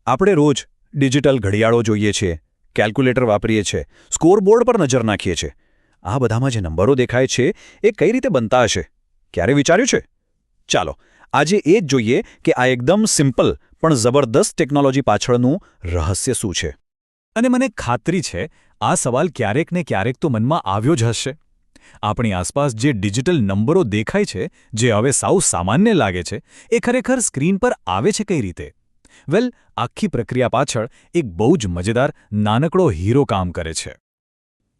આપણે રોજ ડિજિટલ ઘડિયાળો જોઈએ છીએ, કેલ્ક્યુલેટર વાપરીએ છીએ, સ્કોરબોર્ડ પર નજર નાખીએ છીએ. આ બધામાં જે નંબરો દેખાય છે એ કઈ રીતે બનતા હશે? ક્યારે વિચાર્યું છે? ચાલો આજે એ જ જોઈએ કે આ એકદમ સિમ્પલ પણ જબરદસ્ત ટેકનોલોજી પાછળનું રહસ્ય શું છે. અને મને ખાતરી છે આ સવાલ ક્યારેક ને ક્યારેક તો મનમાં આવ્યો જ હશે. આપણી આસપાસ જે ડિજિટલ નંબરો દેખાય છે, જે હવે સાવ સામાન્ય લાગે છે, એ ખરેખર સ્ક્રીન પર આવે છે કઈ રીતે? વેલ, આખી પ્રક્રિયા પાછળ એક બહુ જ મજેદાર નાનકડો હીરો કામ કરે છે.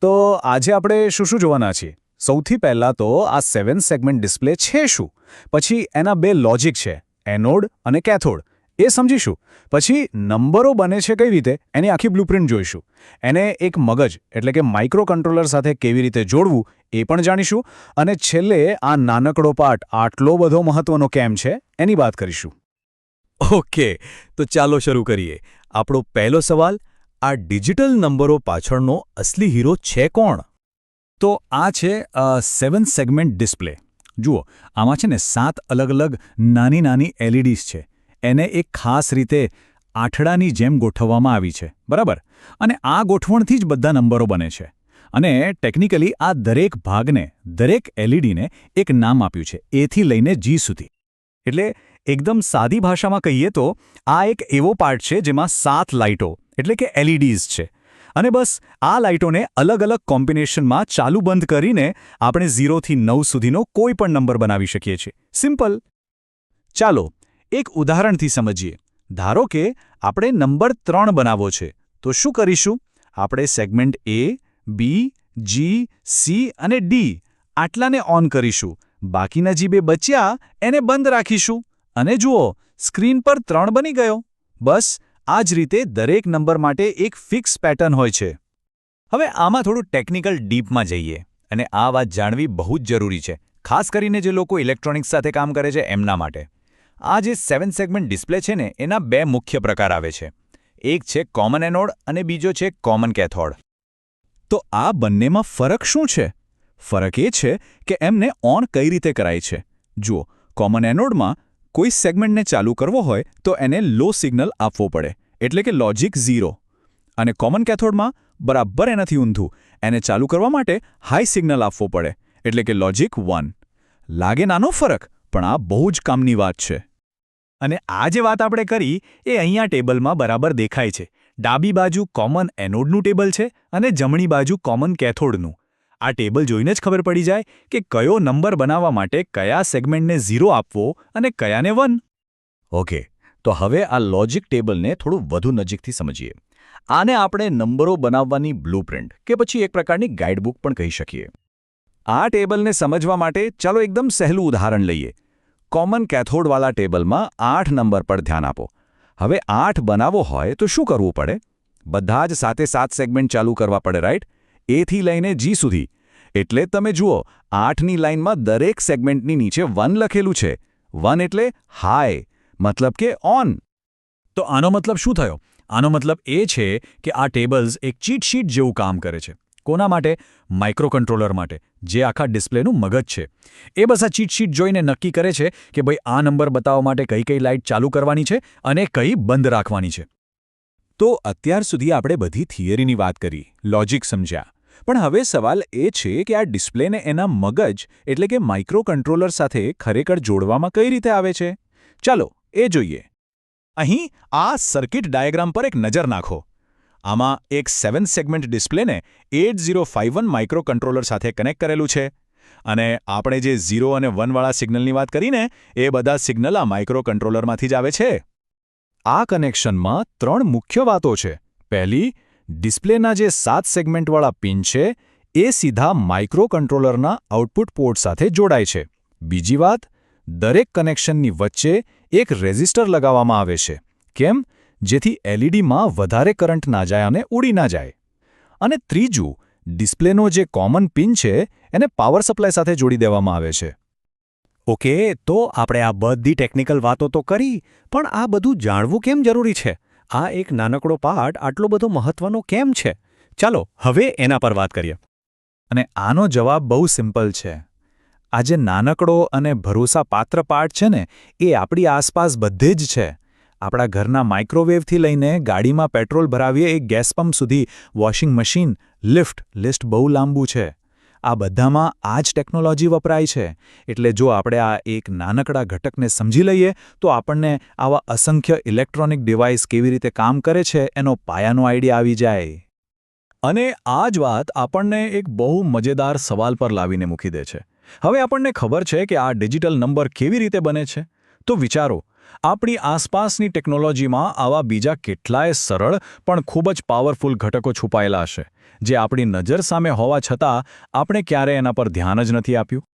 તો આજે આપણે શું જોવાના છીએ? સૌથી પહેલાં તો આ 7 સેગમેન્ટ ડિસ્પ્લે છે શું? પછી એના બે લોજિક છે, એનોડ અને કેથોડ, એ સમજીશું. પછી નંબરો બને છે કઈ રીતે એની આખી બ્લુપ્રિન્ટ જોઈશું. એને એક મગજ એટલે કે માઇક્રો કંટ્રોલર સાથે કેવી રીતે જોડવું એ પણ જાણીશું. અને છેલ્લે આ નાનકડો પાર્ટ આટલો બધો મહત્વનો કેમ છે એની વાત કરીશું. ઓકે, તો ચાલો શરૂ કરીએ. આપણો પહેલો સવાલ, આ ડિજિટલ નંબરો પાછળનો અસલી હીરો છે કોણ? તો આ છે 7 સેગમેન્ટ ડિસ્પ્લે. જુઓ, આમાં છે ને 7 અલગ-અલગ નાની એલઈડીઝ છે. એને એક ખાસ રીતે આઠડાની જેમ ગોઠવવામાં આવી છે, બરાબર? અને આ ગોઠવણથી જ બધા નંબરો બને છે. અને ટેકનિકલી આ દરેક ભાગને, દરેક એલઈડીને એક નામ આપ્યું છે, A થી લઈને G સુધી. એટલે એકદમ સાદી ભાષામાં કહીએ તો આ એક એવો પાર્ટ છે જેમાં 7 લાઇટો એટલે કે એલઈડીઝ છે. અને બસ આ લાઇટોને અલગ-અલગ કોમ્બિનેશનમાં ચાલુ બંધ કરીને આપણે 0 થી 9 સુધીનો કોઈ પણ નંબર બનાવી શકીએ છીએ. સિમ્પલ. ચાલો એક ઉદાહરણથી સમજીએ. ધારો કે આપણે નંબર 3 બનાવવો છે, તો શું કરીશું? આપણે segment A, B, G, C અને D આટલાને ઓન કરીશું. બાકીના જે બે બચ્યા એને બંધ રાખીશું. અને જુઓ, સ્ક્રીન પર 3 બની ગયો. બસ આ જ રીતે દરેક નંબર માટે એક ફિક્સ પેટર્ન હોય છે. હવે આમાં થોડું ટેકનિકલ ડીપમાં જઈએ. અને આ વાત જાણવી બહુ જ જરૂરી છે, ખાસ કરીને જે લોકો ઇલેક્ટ્રોનિક્સ સાથે કામ કરે છે એમના માટે. આ જે 7 સેગમેન્ટ ડિસ્પ્લે છે ને, એના બે મુખ્ય પ્રકાર આવે છે. એક છે કોમન એનોડ અને બીજો છે કોમન કેથોડ. તો આ બંનેમાં ફરક શું છે? ફરક એ છે કે એમને ઓન કઈ રીતે કરાય છે. જુઓ, કોમન એનોડમાં કોઈ સેગમેન્ટને ચાલુ કરવો હોય તો એને લો સિગ્નલ આપવો પડે, એટલે કે લોજિક 0. અને કોમન કેથોડમાં બરાબર એનાથી ઊંધું, એને ચાલુ કરવા માટે હાઈ સિગ્નલ આપવો પડે, એટલે કે લોજિક 1. લાગે નાનો ફરક, પણ આ બહુ જ કામની વાત છે. અને આ જે વાત આપણે કરી એ અહીંયા ટેબલમાં બરાબર દેખાય છે. ડાબી બાજુ કોમન એનોડનું ટેબલ છે અને જમણી બાજુ કોમન કેથોડનું. આ ટેબલ જોઈને જ ખબર પડી જાય કે કયો નંબર બનાવવા માટે કયા સેગમેન્ટને 0 આપવો અને કયાને 1. ઓકે, તો હવે આ લોજિક ટેબલને થોડું વધુ નજીકથી સમજીએ. આને આપણે નંબરો બનાવવાની બ્લુપ્રિન્ટ કે પછી એક પ્રકારની ગાઈડબુક પણ કહી શકીએ. આ ટેબલને સમજવા માટે ચાલો એકદમ સહેલું ઉદાહરણ લઈએ. કોમન કેથોડવાળા ટેબલમાં 8 નંબર પર ધ્યાન આપો. હવે 8 બનાવવો હોય તો શું કરવું પડે? બધા જ સાથે 7 સેગમેન્ટ ચાલુ કરવા પડે, રાઈટ? A થી લઈને G સુધી. એટલે તમે જુઓ, 8ની લાઇનમાં દરેક સેગમેન્ટની નીચે 1 લખેલું છે. 1 એટલે હાઈ, મતલબ કે ઓન. તો આનો મતલબ શું થયો? આનો મતલબ એ છે કે આ ટેબલ્સ એક ચીટ શીટ જેવું કામ કરે છે. કોના માટે? માઇક્રો કંટ્રોલર માટે, જે આખા ડિસ્પ્લેનું મગજ છે. એ બસ આ ચીટ શીટ જોઈને નક્કી કરે છે કે ભાઈ આ નંબર બતાવવા માટે કઈ લાઇટ ચાલુ કરવાની છે અને કઈ બંધ રાખવાની છે. તો અત્યાર સુધી આપણે બધી થિયરીની વાત કરી, લોજિક સમજ્યા. પણ હવે સવાલ એ છે કે આ ડિસ્પ્લેને એના મગજ એટલે કે માઇક્રો કંટ્રોલર સાથે ખરેખર જોડવામાં કઈ રીતે આવે છે? ચાલો એ જોઈએ. અહીં આ સર્કિટ ડાયાગ્રામ પર એક નજર નાખો. આમાં એક 7 સેગમેન્ટ ડિસ્પ્લેને 8051 માઇક્રો કંટ્રોલર સાથે કનેક્ટ કરેલું છે. અને આપણે જે 0 અને 1 વાળા સિગ્નલની વાત કરીને, એ બધા સિગ્નલ આ માઇક્રો કંટ્રોલરમાંથી જ આવે છે. આ કનેક્શનમાં 3 મુખ્ય વાતો છે. પહેલી, ડિસ્પ્લેના જે 7 સેગમેન્ટવાળા પિન છે એ સીધા માઇક્રો કંટ્રોલરના આઉટપુટ પોર્ટ સાથે જોડાય છે. બીજી વાત, દરેક કનેક્શનની વચ્ચે એક રેઝિસ્ટર લગાવવામાં આવે છે. કેમ? જેથી એલઈડીમાં વધારે કરંટ ના જાય અને ઉડી ના જાય. અને ત્રીજું, ડિસ્પ્લેનો જે કોમન પિન છે એને પાવર સપ્લાય સાથે જોડી દેવામાં આવે છે. ઓકે, તો આપણે આ બધી ટેકનિકલ વાતો તો કરી, પણ આ બધું જાણવું કેમ જરૂરી છે? આ એક નાનકડો પાર્ટ આટલો બધો મહત્વનો કેમ છે? ચાલો હવે એના પર વાત કરીએ. અને આનો જવાબ બહુ સિમ્પલ છે. આ જે નાનકડો અને ભરોસાપાત્ર પાર્ટ છે ને, એ આપણી આસપાસ બધે જ છે. આપણા ઘરના માઇક્રોવેવથી લઈને ગાડીમાં પેટ્રોલ ભરાવીએ એક ગેસ પંપ સુધી વોશિંગ મશીન લિફ્ટ લિસ્ટ બહુ લાંબુ છે આ બધામાં આ જ ટેકનોલોજી વપરાય છે એટલે જો આપણે આ એક નાનકડા ઘટકને સમજી લઈએ તો આપણને આવા અસંખ્ય ઇલેક્ટ્રોનિક ડિવાઇસ કેવી રીતે કામ કરે છે એનો પાયાનો આઈડિયા આવી જાય અને આ જ વાત આપણને એક બહુ મજેદાર સવાલ પર લાવીને મૂકી દે છે હવે આપણને ખબર છે કે આ ડિજિટલ નંબર કેવી રીતે બને છે તો વિચારો આપણી આસપાસની ટેકનોલોજીમાં આવા બીજા કેટલાય સરળ પણ ખૂબ જ પાવરફુલ ઘટકો છુપાયેલા હશે જે આપણી નજર સામે હોવા છતાં આપણે ક્યારેય એના પર ધ્યાન જ નથી આપ્યું